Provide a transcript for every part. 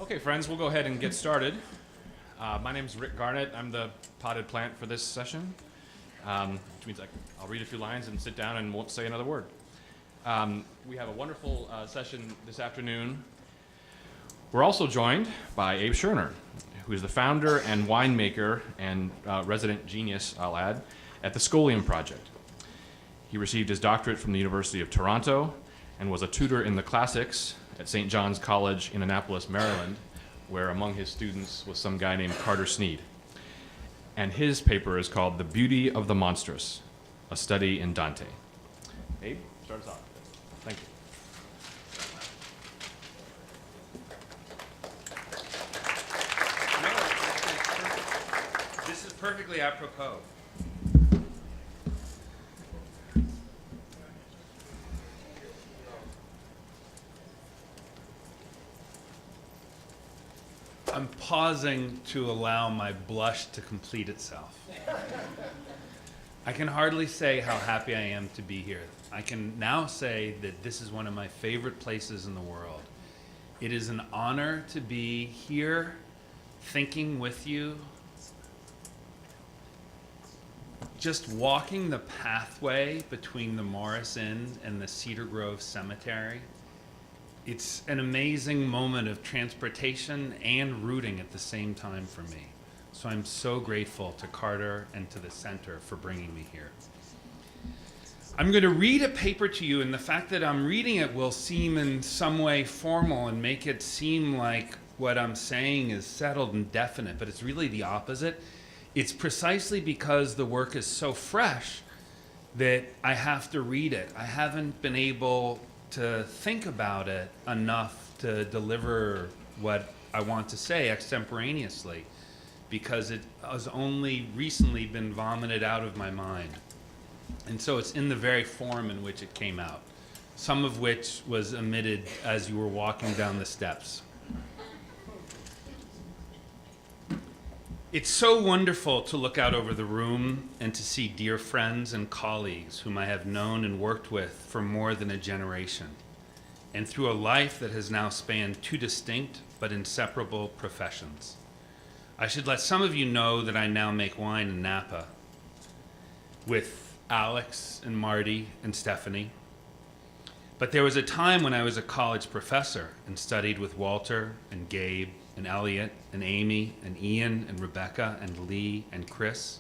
Okay, friends, we'll go ahead and get started. My name's Rick Garnett. I'm the potted plant for this session, which means I'll read a few lines and sit down and won't say another word. We have a wonderful session this afternoon. We're also joined by Abe Schoener, who is the founder and winemaker and resident genius, I'll add, at the Scholium project. He received his doctorate from the University of Toronto and was a tutor in the classics at St. John's College in Annapolis, Maryland, where among his students was some guy named Carter Sneed. And his paper is called The Beauty of the Monstrous, a study in Dante. Abe, start us off. Thank you. No, this is perfectly apropos. I'm pausing to allow my blush to complete itself. I can hardly say how happy I am to be here. I can now say that this is one of my favorite places in the world. It is an honor to be here, thinking with you, just walking the pathway between the Morris Inn and the Cedar Grove Cemetery. It's an amazing moment of transportation and rooting at the same time for me. So I'm so grateful to Carter and to the center for bringing me here. I'm going to read a paper to you, and the fact that I'm reading it will seem in some way formal and make it seem like what I'm saying is settled and definite, but it's really the opposite. It's precisely because the work is so fresh that I have to read it. I haven't been able to think about it enough to deliver what I want to say extemporaneously, because it has only recently been vomited out of my mind. And so it's in the very form in which it came out, some of which was emitted as you were walking down the steps. It's so wonderful to look out over the room and to see dear friends and colleagues whom I have known and worked with for more than a generation, and through a life that has now spanned two distinct but inseparable professions. I should let some of you know that I now make wine in Napa with Alex and Marty and Stephanie. But there was a time when I was a college professor and studied with Walter and Gabe and Elliot and Amy and Ian and Rebecca and Lee and Chris,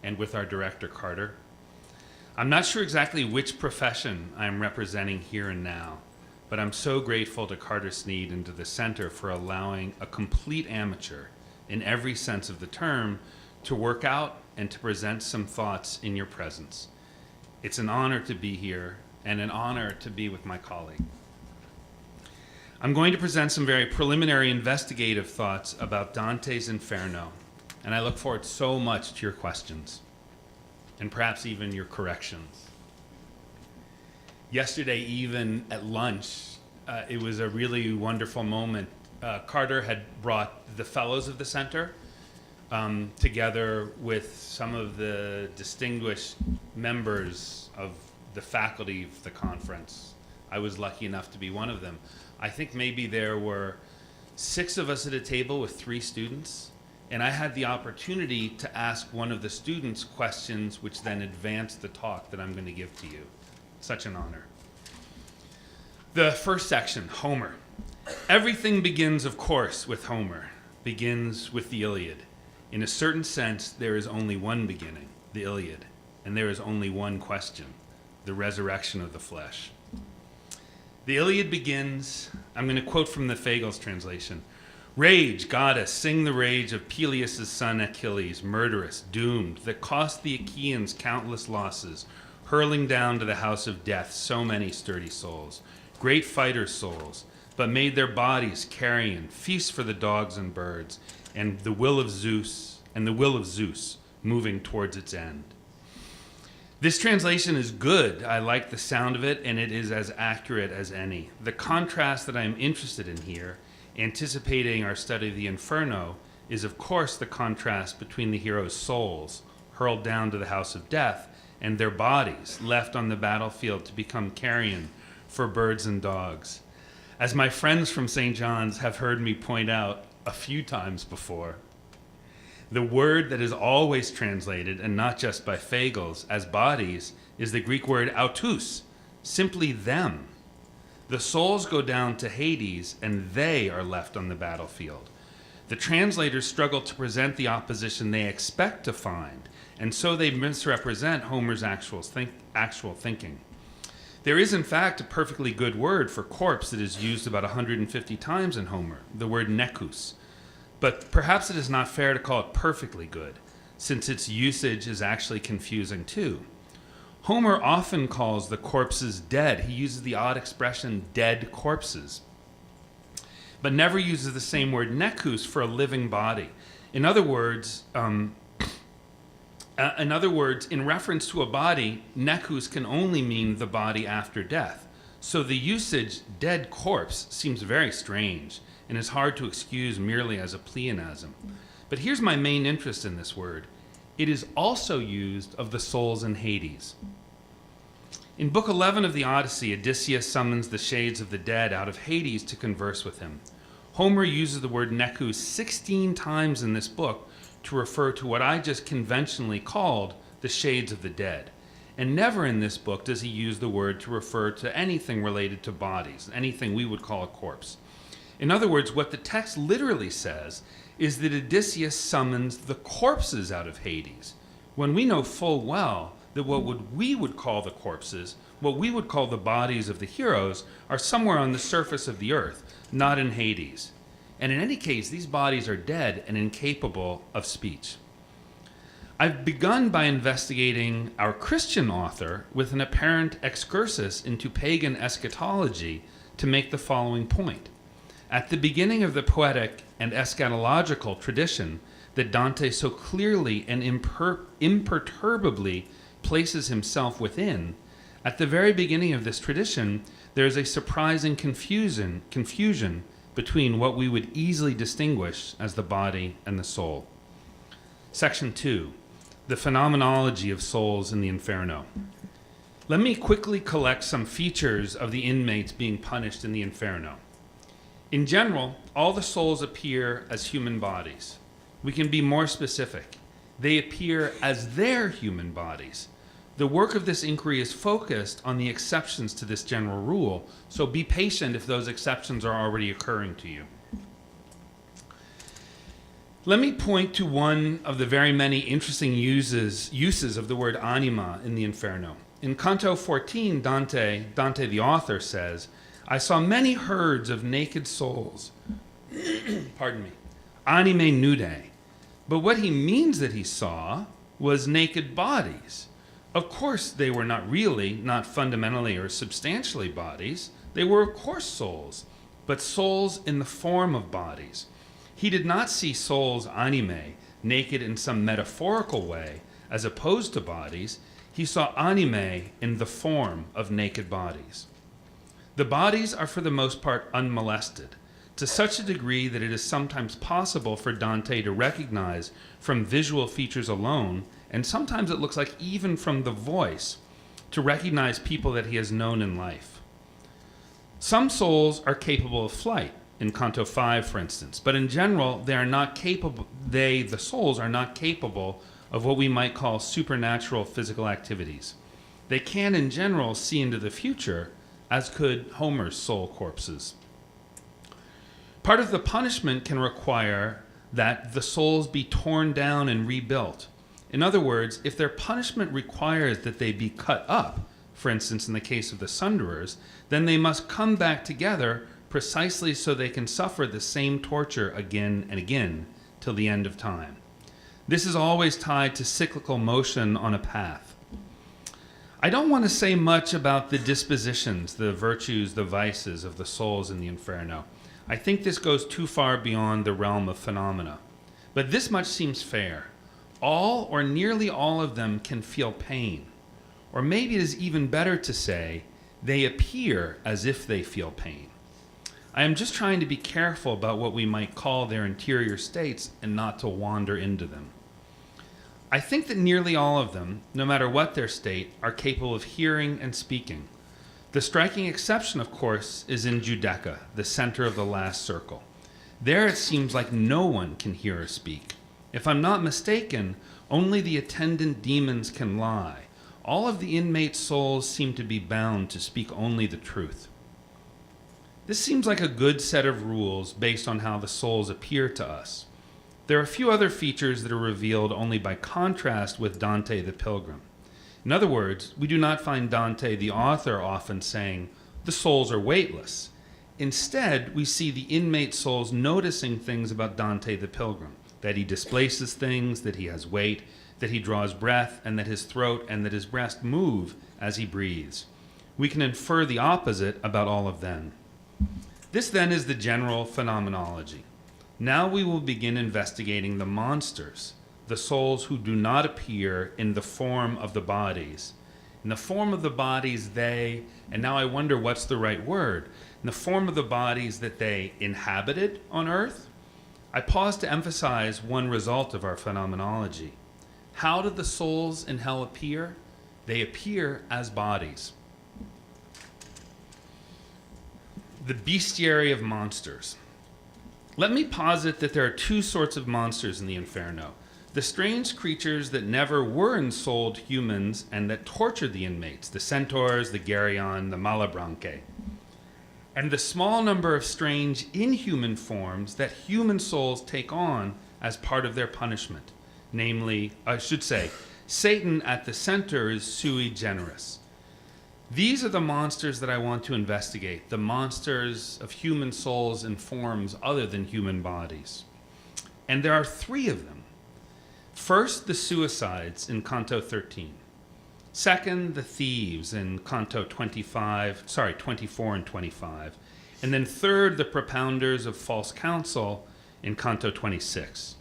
and with our director Carter. I'm not sure exactly which profession I'm representing here and now, but I'm so grateful to Carter Sneed and to the center for allowing a complete amateur, in every sense of the term, to work out and to present some thoughts in your presence. It's an honor to be here and an honor to be with my colleague. I'm going to present some very preliminary investigative thoughts about Dante's Inferno, and I look forward so much to your questions, and perhaps even your corrections. Yesterday, even at lunch, it was a really wonderful moment. Carter had brought the fellows of the center together with some of the distinguished members of the faculty of the conference. I was lucky enough to be one of them. I think maybe there were 6 of us at a table with 3 students, and I had the opportunity to ask one of the students questions which then advanced the talk that I'm going to give to you. Such an honor. The first section, Homer. Everything begins, of course, with Homer, begins with the Iliad. In a certain sense, there is only one beginning, the Iliad, and there is only one question, the resurrection of the flesh. The Iliad begins, I'm going to quote from the Fagel's translation. Rage, goddess, sing the rage of Peleus' son Achilles, murderous, doomed, that cost the Achaeans countless losses, hurling down to the house of death so many sturdy souls, great fighter souls, but made their bodies carrion, feast for the dogs and birds, and the will of Zeus, moving towards its end. This translation is good. I like the sound of it, and it is as accurate as any. The contrast that I'm interested in here, anticipating our study of the Inferno, is of course the contrast between the heroes' souls, hurled down to the house of death, and their bodies, left on the battlefield to become carrion for birds and dogs. As my friends from St. John's have heard me point out a few times before, the word that is always translated, and not just by Fagels, as bodies is the Greek word autos, simply them. The souls go down to Hades, and they are left on the battlefield. The translators struggle to present the opposition they expect to find, and so they misrepresent Homer's actual thinking. There is, in fact, a perfectly good word for corpse that is used about 150 times in Homer, the word nekus. But perhaps it is not fair to call it perfectly good, since its usage is actually confusing too. Homer often calls the corpses dead. He uses the odd expression dead corpses, but never uses the same word nekus for a living body. In other words, in reference to a body, nekus can only mean the body after death. So the usage dead corpse seems very strange and is hard to excuse merely as a pleonasm. But here's my main interest in this word. It is also used of the souls in Hades. In Book 11 of the Odyssey, Odysseus summons the shades of the dead out of Hades to converse with him. Homer uses the word nekus 16 times in this book to refer to what I just conventionally called the shades of the dead. And never in this book does he use the word to refer to anything related to bodies, anything we would call a corpse. In other words, what the text literally says is that Odysseus summons the corpses out of Hades, when we know full well that we would call the corpses, what we would call the bodies of the heroes, are somewhere on the surface of the earth, not in Hades. And in any case, these bodies are dead and incapable of speech. I've begun by investigating our Christian author with an apparent excursus into pagan eschatology to make the following point. At the beginning of the poetic and eschatological tradition that Dante so clearly and imperturbably places himself within, at the very beginning of this tradition, there is a surprising confusion between what we would easily distinguish as the body and the soul. Section 2, the phenomenology of souls in the Inferno. Let me quickly collect some features of the inmates being punished in the Inferno. In general, all the souls appear as human bodies. We can be more specific. They appear as their human bodies. The work of this inquiry is focused on the exceptions to this general rule, so be patient if those exceptions are already occurring to you. Let me point to one of the very many interesting uses of the word anima in the Inferno. In Canto 14, Dante the author, says, I saw many herds of naked souls, pardon me, animae nudae. But what he means that he saw was naked bodies. Of course, they were not really, not fundamentally or substantially bodies. They were, of course, souls, but souls in the form of bodies. He did not see souls animae, naked in some metaphorical way, as opposed to bodies. He saw animae in the form of naked bodies. The bodies are for the most part unmolested, to such a degree that it is sometimes possible for Dante to recognize from visual features alone, and sometimes it looks like even from the voice, to recognize people that he has known in life. Some souls are capable of flight, in Canto 5, for instance, but in general, the souls are not capable of what we might call supernatural physical activities. They can, in general, see into the future, as could Homer's soul corpses. Part of the punishment can require that the souls be torn down and rebuilt. In other words, if their punishment requires that they be cut up, for instance, in the case of the Sunderers, then they must come back together precisely so they can suffer the same torture again and again till the end of time. This is always tied to cyclical motion on a path. I don't want to say much about the dispositions, the virtues, the vices of the souls in the Inferno. I think this goes too far beyond the realm of phenomena. But this much seems fair. All or nearly all of them can feel pain. Or maybe it is even better to say, they appear as if they feel pain. I am just trying to be careful about what we might call their interior states and not to wander into them. I think that nearly all of them, no matter what their state, are capable of hearing and speaking. The striking exception, of course, is in Giudecca, the center of the last circle. There it seems like no one can hear or speak. If I'm not mistaken, only the attendant demons can lie. All of the inmate souls seem to be bound to speak only the truth. This seems like a good set of rules based on how the souls appear to us. There are a few other features that are revealed only by contrast with Dante the Pilgrim. In other words, we do not find Dante the author often saying, "The souls are weightless." Instead, we see the inmate souls noticing things about Dante the Pilgrim, that he displaces things, that he has weight, that he draws breath, and that his throat and that his breast move as he breathes. We can infer the opposite about all of them. This then is the general phenomenology. Now we will begin investigating the monsters, the souls who do not appear in the form of the bodies. In the form of the bodies they, and now I wonder what's the right word, in the form of the bodies that they inhabited on earth. I pause to emphasize one result of our phenomenology. How do the souls in hell appear? They appear as bodies. The bestiary of monsters. Let me posit that there are two sorts of monsters in the Inferno. The strange creatures that never were ensouled humans and that tortured the inmates, the centaurs, the Geryon, the Malabranche. And the small number of strange inhuman forms that human souls take on as part of their punishment. Namely, I should say, Satan at the center is sui generis. These are the monsters that I want to investigate, the monsters of human souls in forms other than human bodies. And there are three of them. First, the suicides in Canto 13. Second, the thieves in Canto 24 and 25. And then third, the propounders of false counsel in Canto 26.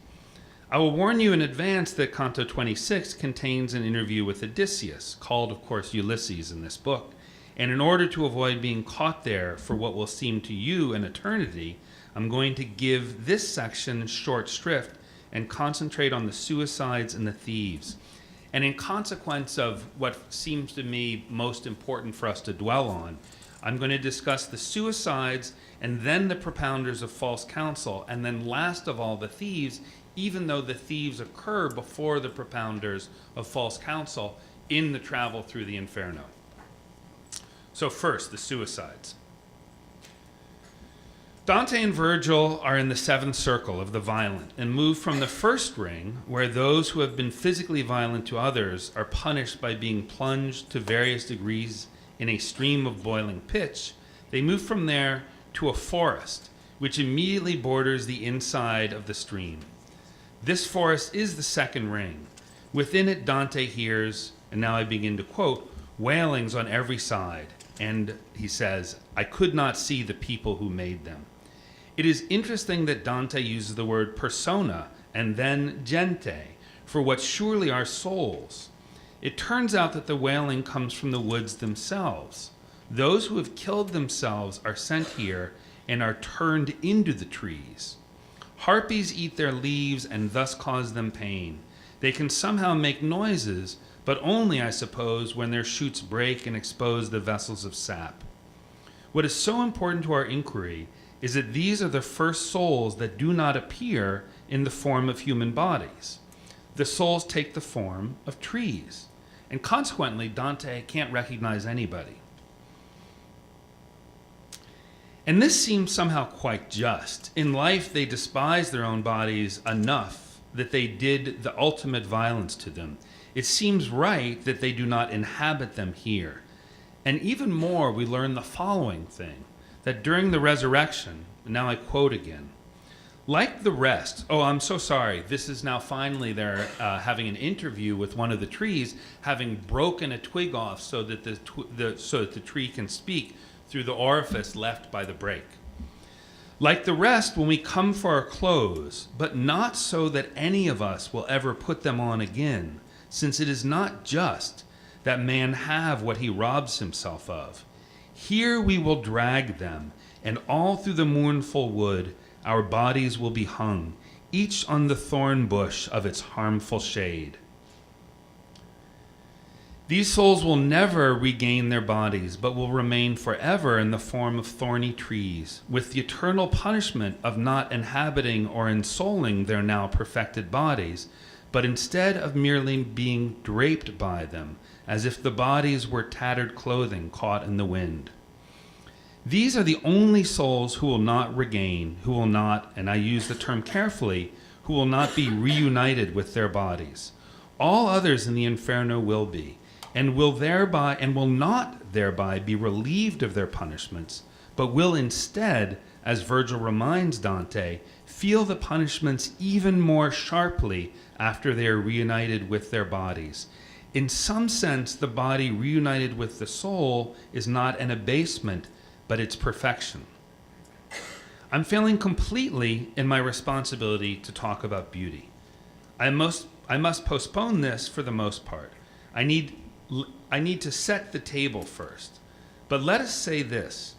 I will warn you in advance that Canto 26 contains an interview with Odysseus, called, of course, Ulysses in this book. And in order to avoid being caught there for what will seem to you an eternity, I'm going to give this section short shrift and concentrate on the suicides and the thieves. And in consequence of what seems to me most important for us to dwell on, I'm going to discuss the suicides and then the propounders of false counsel, and then last of all the thieves, even though the thieves occur before the propounders of false counsel in the travel through the Inferno. So first, the suicides. Dante and Virgil are in the seventh circle of the violent and move from the first ring, where those who have been physically violent to others are punished by being plunged to various degrees in a stream of boiling pitch. They move from there to a forest, which immediately borders the inside of the stream. This forest is the second ring. Within it, Dante hears, and now I begin to quote, wailings on every side. And he says, "I could not see the people who made them." It is interesting that Dante uses the word persona and then gente for what surely are souls. It turns out that the wailing comes from the woods themselves. Those who have killed themselves are sent here and are turned into the trees. Harpies eat their leaves and thus cause them pain. They can somehow make noises, but only, I suppose, when their shoots break and expose the vessels of sap. What is so important to our inquiry is that these are the first souls that do not appear in the form of human bodies. The souls take the form of trees, and consequently, Dante can't recognize anybody. And this seems somehow quite just. In life, they despise their own bodies enough that they did the ultimate violence to them. It seems right that they do not inhabit them here. And even more, we learn the following thing, that during the resurrection, and now I quote again, like the rest, oh, I'm so sorry, this is now finally they're having an interview with one of the trees, having broken a twig off so that the tree can speak through the orifice left by the break. Like the rest, when we come for our clothes, but not so that any of us will ever put them on again, since it is not just that man have what he robs himself of. Here we will drag them, and all through the mournful wood our bodies will be hung, each on the thorn bush of its harmful shade. These souls will never regain their bodies, but will remain forever in the form of thorny trees, with the eternal punishment of not inhabiting or ensouling their now perfected bodies, but instead of merely being draped by them, as if the bodies were tattered clothing caught in the wind. These are the only souls who will not regain, who will not, and I use the term carefully, who will not be reunited with their bodies. All others in the inferno will be, and will not thereby be relieved of their punishments, but will instead, as Virgil reminds Dante, feel the punishments even more sharply after they are reunited with their bodies. In some sense, the body reunited with the soul is not an abasement, but its perfection. I'm failing completely in my responsibility to talk about beauty. I must postpone this for the most part. I need to set the table first. But let us say this.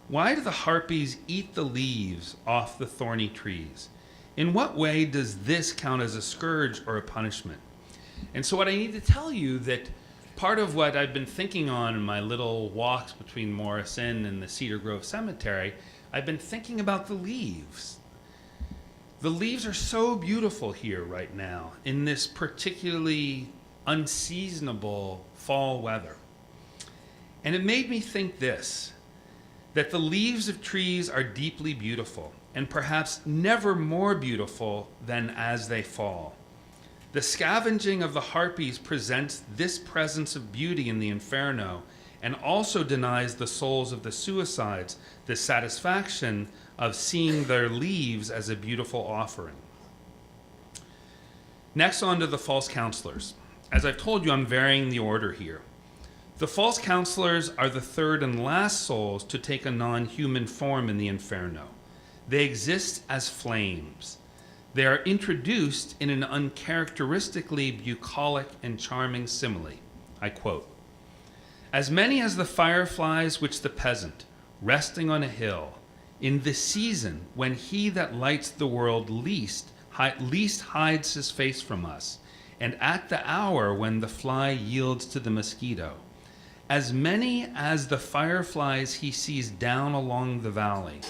Why do the harpies eat the leaves off the thorny trees? In what way does this count as a scourge or a punishment? And so what I need to tell you that part of what I've been thinking on in my little walks between Morris Inn and the Cedar Grove Cemetery, I've been thinking about the leaves. The leaves are so beautiful here right now in this particularly unseasonable fall weather. And it made me think this, that the leaves of trees are deeply beautiful and perhaps never more beautiful than as they fall. The scavenging of the harpies presents this presence of beauty in the inferno and also denies the souls of the suicides the satisfaction of seeing their leaves as a beautiful offering. Next, on to the false counselors. As I've told you, I'm varying the order here. The false counselors are the third and last souls to take a non-human form in the inferno. They exist as flames. They are introduced in an uncharacteristically bucolic and charming simile. I quote, "As many as the fireflies which the peasant, resting on a hill, in the season when he that lights the world least hides his face from us, and at the hour when the fly yields to the mosquito, as many as the fireflies he sees down along the valley,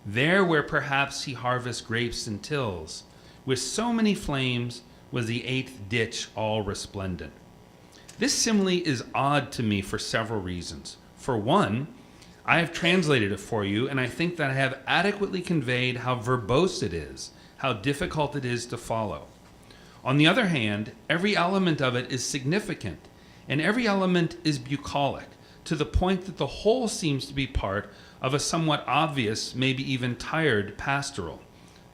there where perhaps he harvests grapes and tills, with so many flames was the eighth ditch all resplendent." This simile is odd to me for several reasons. For one, I have translated it for you, and I think that I have adequately conveyed how verbose it is, how difficult it is to follow. On the other hand, every element of it is significant, and every element is bucolic, to the point that the whole seems to be part of a somewhat obvious, maybe even tired pastoral,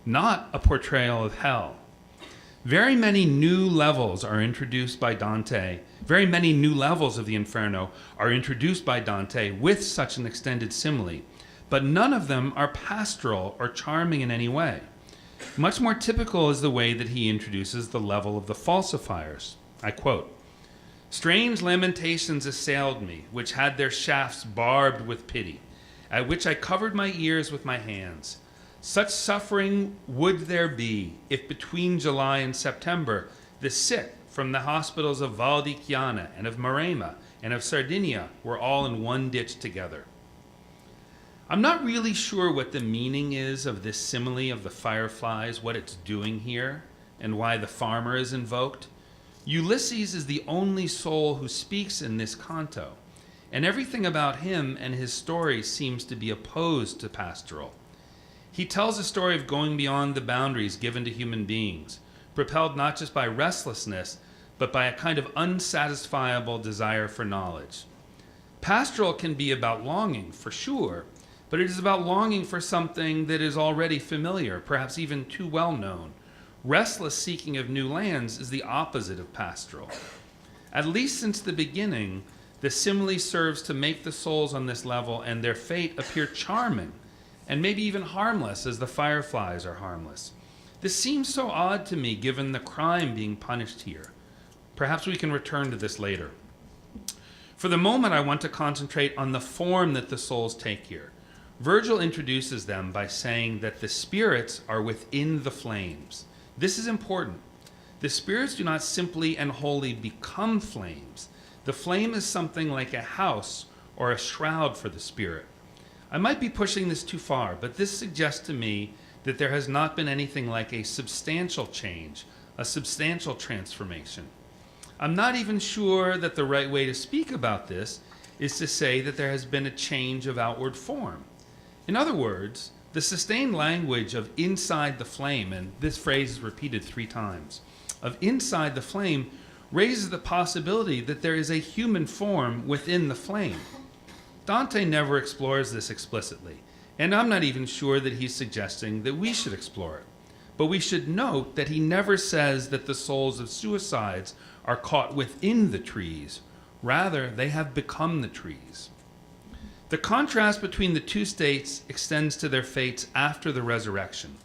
not a portrayal of hell. Very many new levels are introduced by Dante. Very many new levels of the Inferno are introduced by Dante with such an extended simile, but none of them are pastoral or charming in any way. Much more typical is the way that he introduces the level of the falsifiers. I quote, "Strange lamentations assailed me, which had their shafts barbed with pity, at which I covered my ears with my hands. Such suffering would there be if between July and September the sick from the hospitals of Val di Chiana and of Maremma and of Sardinia were all in one ditch together." I'm not really sure what the meaning is of this simile of the fireflies, what it's doing here, and why the farmer is invoked. Ulysses is the only soul who speaks in this canto, and everything about him and his story seems to be opposed to pastoral. He tells a story of going beyond the boundaries given to human beings, propelled not just by restlessness, but by a kind of unsatisfiable desire for knowledge. Pastoral can be about longing, for sure, but it is about longing for something that is already familiar, perhaps even too well known. Restless seeking of new lands is the opposite of pastoral. At least since the beginning, the simile serves to make the souls on this level and their fate appear charming, and maybe even harmless as the fireflies are harmless. This seems so odd to me given the crime being punished here. Perhaps we can return to this later. For the moment, I want to concentrate on the form that the souls take here. Virgil introduces them by saying that the spirits are within the flames. This is important. The spirits do not simply and wholly become flames. The flame is something like a house or a shroud for the spirit. I might be pushing this too far, but this suggests to me that there has not been anything like a substantial change, a substantial transformation. I'm not even sure that the right way to speak about this is to say that there has been a change of outward form. In other words, the sustained language of inside the flame, and this phrase is repeated 3 times, of inside the flame raises the possibility that there is a human form within the flame. Dante never explores this explicitly, and I'm not even sure that he's suggesting that we should explore it. But we should note that he never says that the souls of suicides are caught within the trees. Rather, they have become the trees. The contrast between the two states extends to their fates after the resurrection.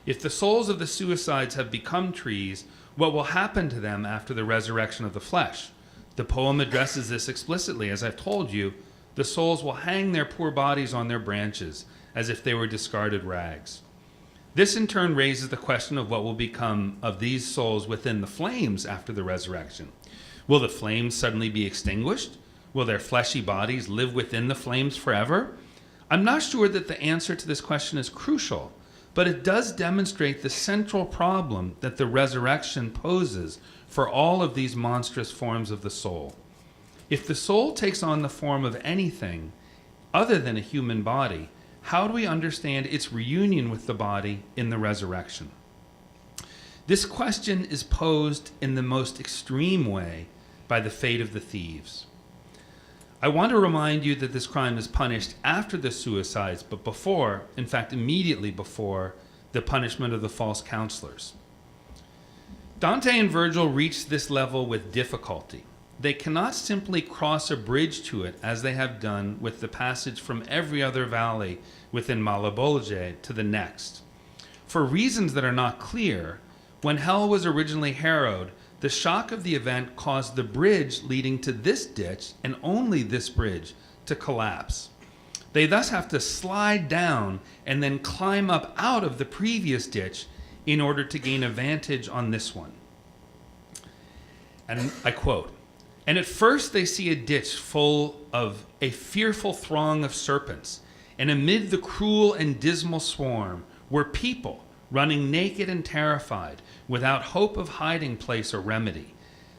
If the souls of the suicides have become trees, what will happen to them after the resurrection of the flesh? The poem addresses this explicitly. As I've told you, the souls will hang their poor bodies on their branches as if they were discarded rags. This in turn raises the question of what will become of these souls within the flames after the resurrection. Will the flames suddenly be extinguished? Will their fleshy bodies live within the flames forever? I'm not sure that the answer to this question is crucial, but it does demonstrate the central problem that the resurrection poses for all of these monstrous forms of the soul. If the soul takes on the form of anything other than a human body, how do we understand its reunion with the body in the resurrection? This question is posed in the most extreme way by the fate of the thieves. I want to remind you that this crime is punished after the suicides, but before, in fact, immediately before, the punishment of the false counselors. Dante and Virgil reach this level with difficulty. They cannot simply cross a bridge to it as they have done with the passage from every other valley within Malebolge to the next. For reasons that are not clear, when hell was originally harrowed, the shock of the event caused the bridge leading to this ditch, and only this bridge, to collapse. They thus have to slide down and then climb up out of the previous ditch in order to gain a vantage on this one. And I quote, "And at first they see a ditch full of a fearful throng of serpents, and amid the cruel and dismal swarm were people, running naked and terrified, without hope of hiding place or remedy.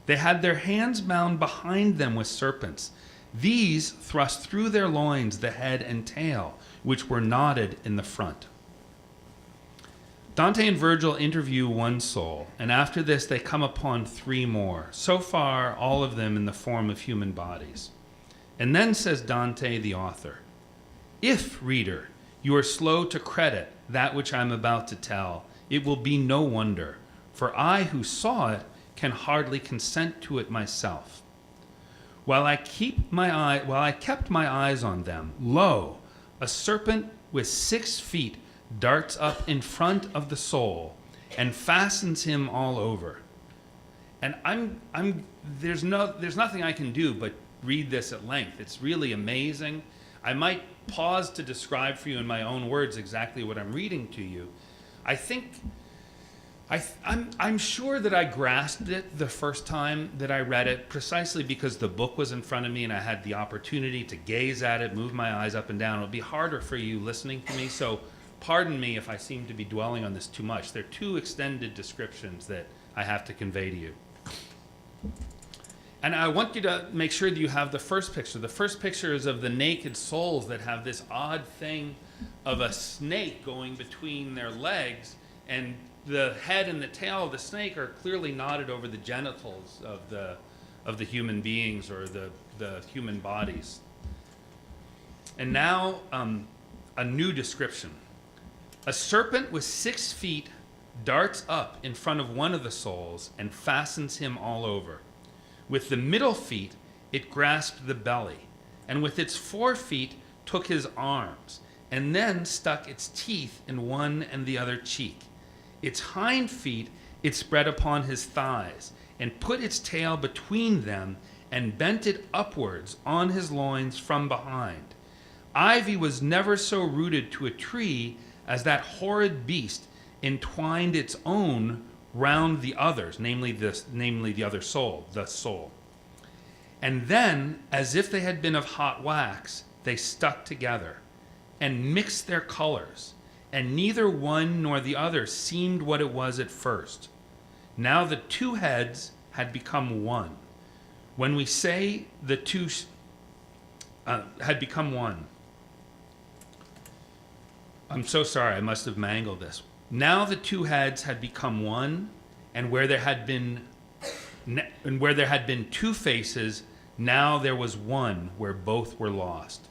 They had their hands bound behind them with serpents. These thrust through their loins the head and tail, which were knotted in the front." Dante and Virgil interview one soul, and after this they come upon 3 more, so far all of them in the form of human bodies. And then says Dante, the author, "If, reader, you are slow to credit that which I am about to tell, it will be no wonder, for I who saw it can hardly consent to it myself. While I kept my eyes on them, lo, a serpent with 6 feet darts up in front of the soul and fastens him all over." And there's nothing I can do but read this at length. It's really amazing. I might pause to describe for you in my own words exactly what I'm reading to you. I'm sure that I grasped it the first time that I read it, precisely because the book was in front of me and I had the opportunity to gaze at it, move my eyes up and down. It'll be harder for you listening to me, so pardon me if I seem to be dwelling on this too much. They're 2 extended descriptions that I have to convey to you. And I want you to make sure that you have the first picture. The first picture is of the naked souls that have this odd thing of a snake going between their legs, and the head and the tail of the snake are clearly knotted over the genitals of the human beings or the human bodies. And now a new description. "A serpent with 6 feet darts up in front of one of the souls and fastens him all over. With the middle feet it grasped the belly, and with its 4 feet took his arms, and then stuck its teeth in one and the other cheek. Its hind feet it spread upon his thighs, and put its tail between them, and bent it upwards on his loins from behind. Ivy was never so rooted to a tree as that horrid beast entwined its own round the others," namely the other soul, the soul. And then, as if they had been of hot wax, they stuck together and mixed their colors, and neither one nor the other seemed what it was at first. Now the two heads had become one. When we say the two had become one, I'm so sorry, I must have mangled this. Now the two heads had become one, and where there had been two faces, now there was one where both were lost.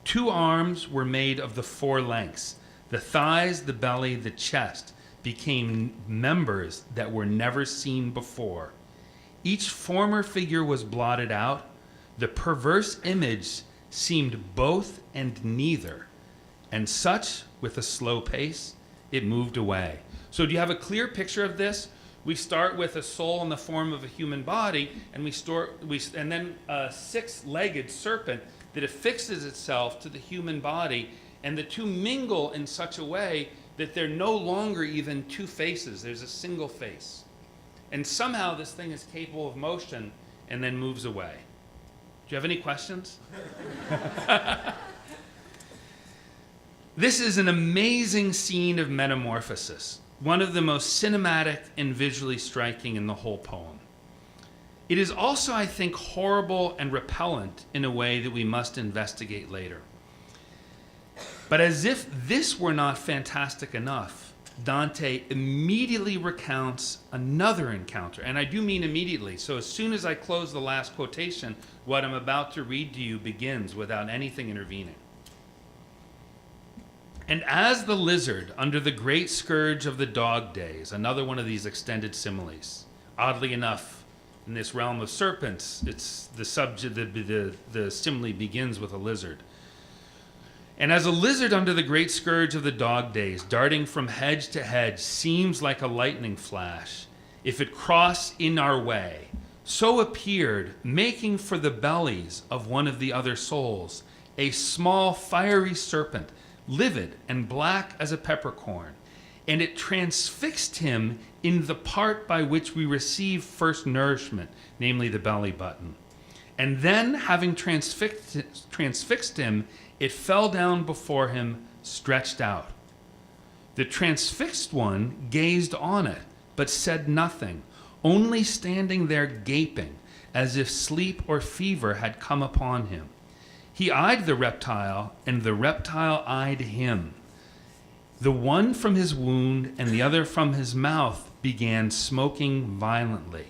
2 arms were made of the 4 lengths. The thighs, the belly, the chest became members that were never seen before. Each former figure was blotted out. The perverse image seemed both and neither. And such, with a slow pace, it moved away. So do you have a clear picture of this? We start with a soul in the form of a human body, and then a 6-legged serpent that affixes itself to the human body, and the two mingle in such a way that they're no longer even 2 faces. There's a single face. And somehow this thing is capable of motion and then moves away. Do you have any questions? This is an amazing scene of metamorphosis, one of the most cinematic and visually striking in the whole poem. It is also, I think, horrible and repellent in a way that we must investigate later. But as if this were not fantastic enough, Dante immediately recounts another encounter, and I do mean immediately. So as soon as I close the last quotation, what I'm about to read to you begins without anything intervening. And as the lizard under the great scourge of the dog days, another one of these extended similes. Oddly enough, in this realm of serpents, it's the subject. The simile begins with a lizard. And as a lizard under the great scourge of the dog days, darting from hedge to hedge, seems like a lightning flash, if it cross in our way, so appeared, making for the bellies of one of the other souls, a small fiery serpent, livid and black as a peppercorn, and it transfixed him in the part by which we receive first nourishment, namely the belly button. And then, having transfixed him, it fell down before him, stretched out. The transfixed one gazed on it, but said nothing, only standing there gaping, as if sleep or fever had come upon him. He eyed the reptile, and the reptile eyed him. The one from his wound and the other from his mouth began smoking violently,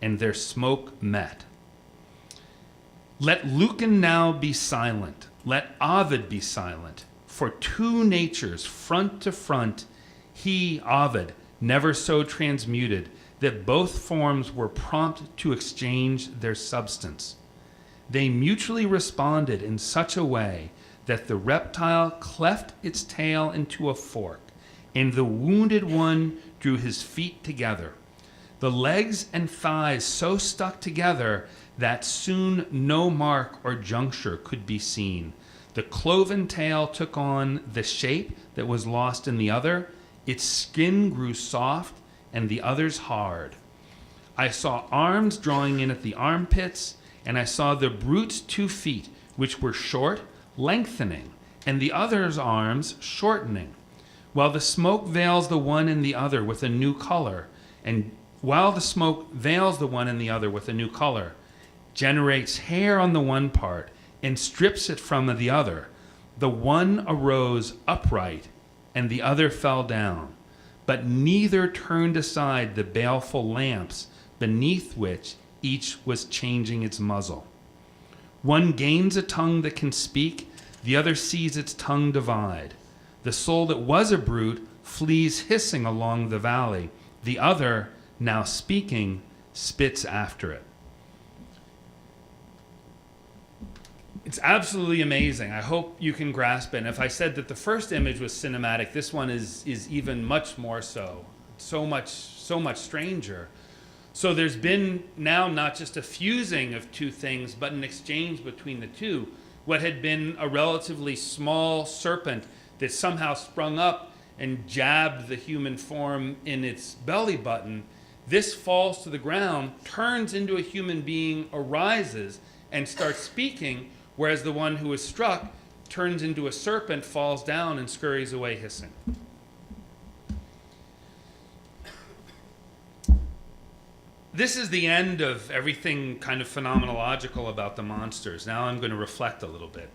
and their smoke met. Let Lucan now be silent, let Ovid be silent, for 2 natures front to front, he, Ovid, never so transmuted, that both forms were prompt to exchange their substance. They mutually responded in such a way that the reptile cleft its tail into a fork, and the wounded one drew his feet together. The legs and thighs so stuck together that soon no mark or juncture could be seen. The cloven tail took on the shape that was lost in the other. Its skin grew soft, and the other's hard. I saw arms drawing in at the armpits, and I saw the brute's 2 feet, which were short, lengthening, and the other's arms shortening, while the smoke veils the one and the other with a new color, generates hair on the one part, and strips it from the other. The one arose upright, and the other fell down, but neither turned aside the baleful lamps beneath which each was changing its muzzle. One gains a tongue that can speak, the other sees its tongue divide. The soul that was a brute flees hissing along the valley. The other, now speaking, spits after it. It's absolutely amazing. I hope you can grasp it. And if I said that the first image was cinematic, this one is even much more so. So much stranger. So there's been now not just a fusing of 2 things, but an exchange between the 2. What had been a relatively small serpent that somehow sprung up and jabbed the human form in its belly button This falls to the ground, turns into a human being, arises, and starts speaking, whereas the one who was struck turns into a serpent, falls down, and scurries away hissing. This is the end of everything kind of phenomenological about the monsters. Now I'm going to reflect a little bit.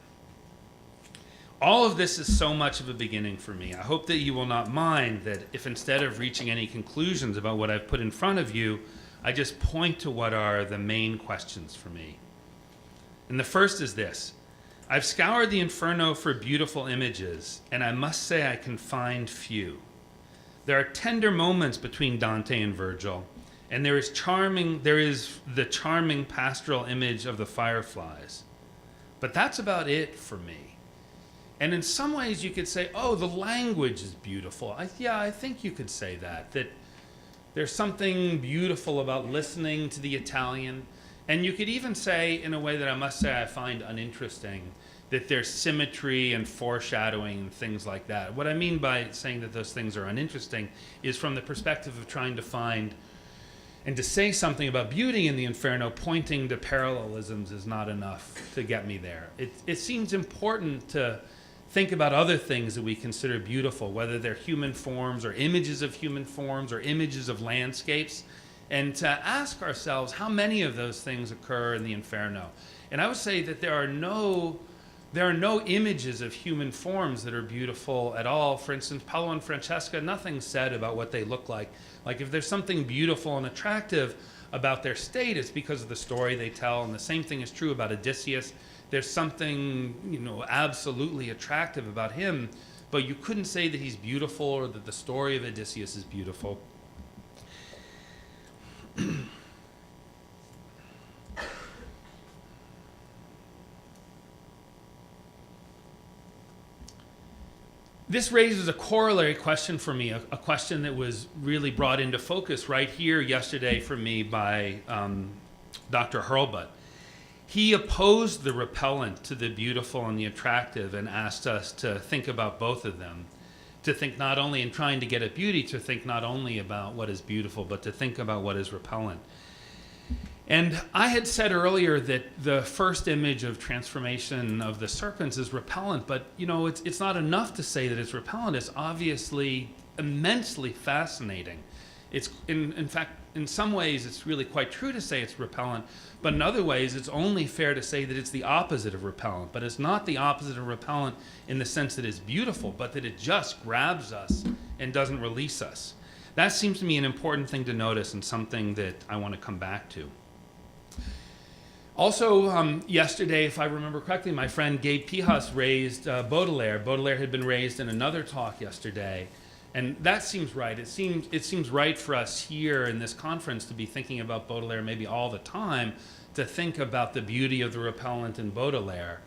All of this is so much of a beginning for me. I hope that you will not mind that if instead of reaching any conclusions about what I've put in front of you, I just point to what are the main questions for me. And the first is this. I've scoured the Inferno for beautiful images, and I must say I can find few. There are tender moments between Dante and Virgil, and there is the charming pastoral image of the fireflies. But that's about it for me. And in some ways you could say, oh, the language is beautiful. I think you could say that there's something beautiful about listening to the Italian. And you could even say, in a way that I must say I find uninteresting, that there's symmetry and foreshadowing and things like that. What I mean by saying that those things are uninteresting is from the perspective of trying to find and to say something about beauty in the Inferno, pointing to parallelisms is not enough to get me there. It seems important to think about other things that we consider beautiful, whether they're human forms or images of human forms or images of landscapes, and to ask ourselves how many of those things occur in the Inferno. And I would say that there are no images of human forms that are beautiful at all. For instance, Paolo and Francesca, nothing's said about what they look like. Like if there's something beautiful and attractive about their state, it's because of the story they tell, and the same thing is true about Odysseus. There's something, absolutely attractive about him, but you couldn't say that he's beautiful or that the story of Odysseus is beautiful. This raises a corollary question for me, a question that was really brought into focus right here yesterday for me by Dr. Hurlbut. He opposed the repellent to the beautiful and the attractive and asked us to think about both of them, to think not only in trying to get at beauty, to think not only about what is beautiful, but to think about what is repellent. And I had said earlier that the first image of transformation of the serpents is repellent, but it's not enough to say that it's repellent. It's obviously immensely fascinating. It's in fact, in some ways, it's really quite true to say it's repellent, but in other ways, it's only fair to say that it's the opposite of repellent. But it's not the opposite of repellent in the sense that it's beautiful, but that it just grabs us and doesn't release us. That seems to me an important thing to notice and something that I want to come back to. Also, yesterday, if I remember correctly, my friend Gabe Pijas raised Baudelaire. Baudelaire had been raised in another talk yesterday. And that seems right. It seems right for us here in this conference to be thinking about Baudelaire maybe all the time, to think about the beauty of the repellent in Baudelaire.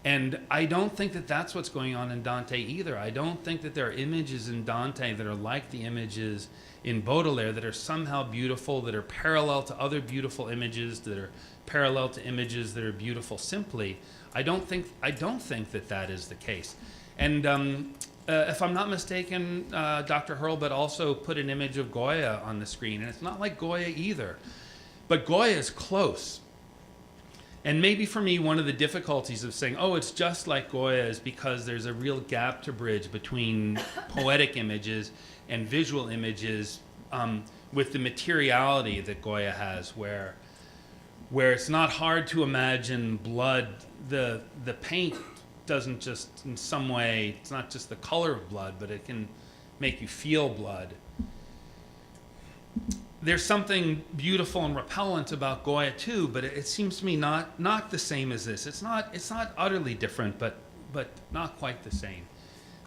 And I don't think that that's what's going on in Dante either. I don't think that there are images in Dante that are like the images in Baudelaire, that are somehow beautiful, that are parallel to other beautiful images, that are parallel to images that are beautiful simply. I don't think that that is the case. And if I'm not mistaken, Dr. Hurlbut also put an image of Goya on the screen, and it's not like Goya either. But Goya is close. And maybe for me, one of the difficulties of saying, oh, it's just like Goya is because there's a real gap to bridge between poetic images and visual images with the materiality that Goya has, where it's not hard to imagine blood. The paint doesn't just, in some way, it's not just the color of blood, but it can make you feel blood. There's something beautiful and repellent about Goya too, but it seems to me not the same as this. It's not utterly different, but not quite the same.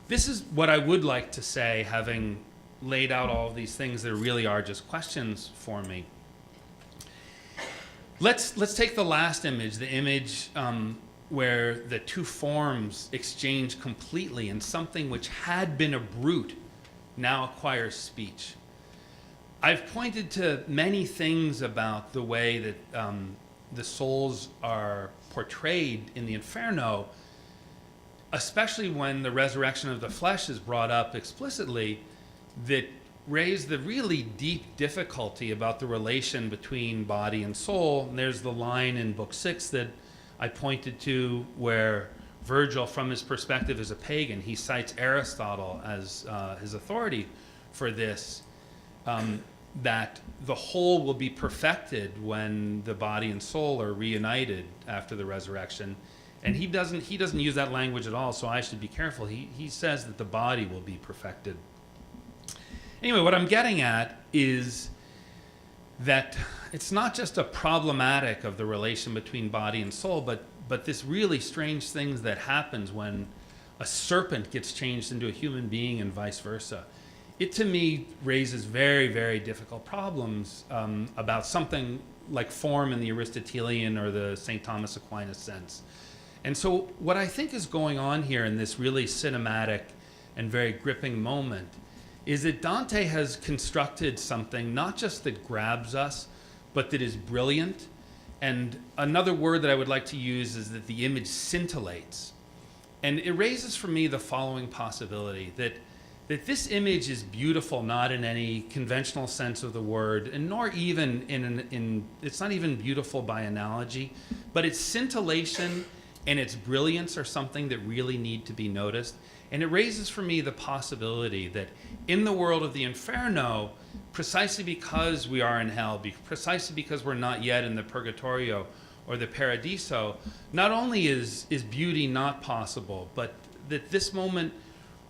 This is what I would like to say, having laid out all of these things that really are just questions for me. Let's take the last image, the image where the two forms exchange completely, and something which had been a brute now acquires speech. I've pointed to many things about the way that the souls are portrayed in the Inferno, especially when the resurrection of the flesh is brought up explicitly, that raise the really deep difficulty about the relation between body and soul. And there's the line in Book 6 that I pointed to where Virgil, from his perspective as a pagan, he cites Aristotle as his authority for this, that the whole will be perfected when the body and soul are reunited after the resurrection. And he doesn't use that language at all, so I should be careful. He says that the body will be perfected. Anyway, what I'm getting at is that it's not just a problematic of the relation between body and soul, but this really strange thing that happens when a serpent gets changed into a human being and vice versa. It, to me, raises very, very difficult problems about something like form in the Aristotelian or the St. Thomas Aquinas sense. And so what I think is going on here in this really cinematic and very gripping moment is that Dante has constructed something not just that grabs us, but that is brilliant. And another word that I would like to use is that the image scintillates. And it raises for me the following possibility, that this image is beautiful not in any conventional sense of the word, and nor even it's not even beautiful by analogy, but its scintillation and its brilliance are something that really need to be noticed. And it raises for me the possibility that in the world of the Inferno, precisely because we are in hell, precisely because we're not yet in the Purgatorio or the Paradiso, not only is beauty not possible, but that this moment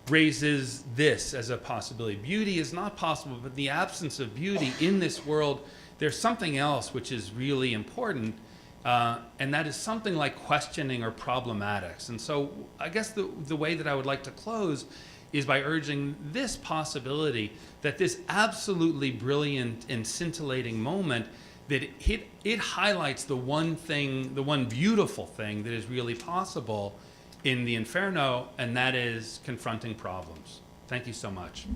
raises this as a possibility. Beauty is not possible, but the absence of beauty in this world, there's something else which is really important, and that is something like questioning or problematics. And so I guess the way that I would like to close is by urging this possibility that this absolutely brilliant and scintillating moment, that it highlights the one thing, the one beautiful thing that is really possible in the Inferno, and that is confronting problems. Thank you so much.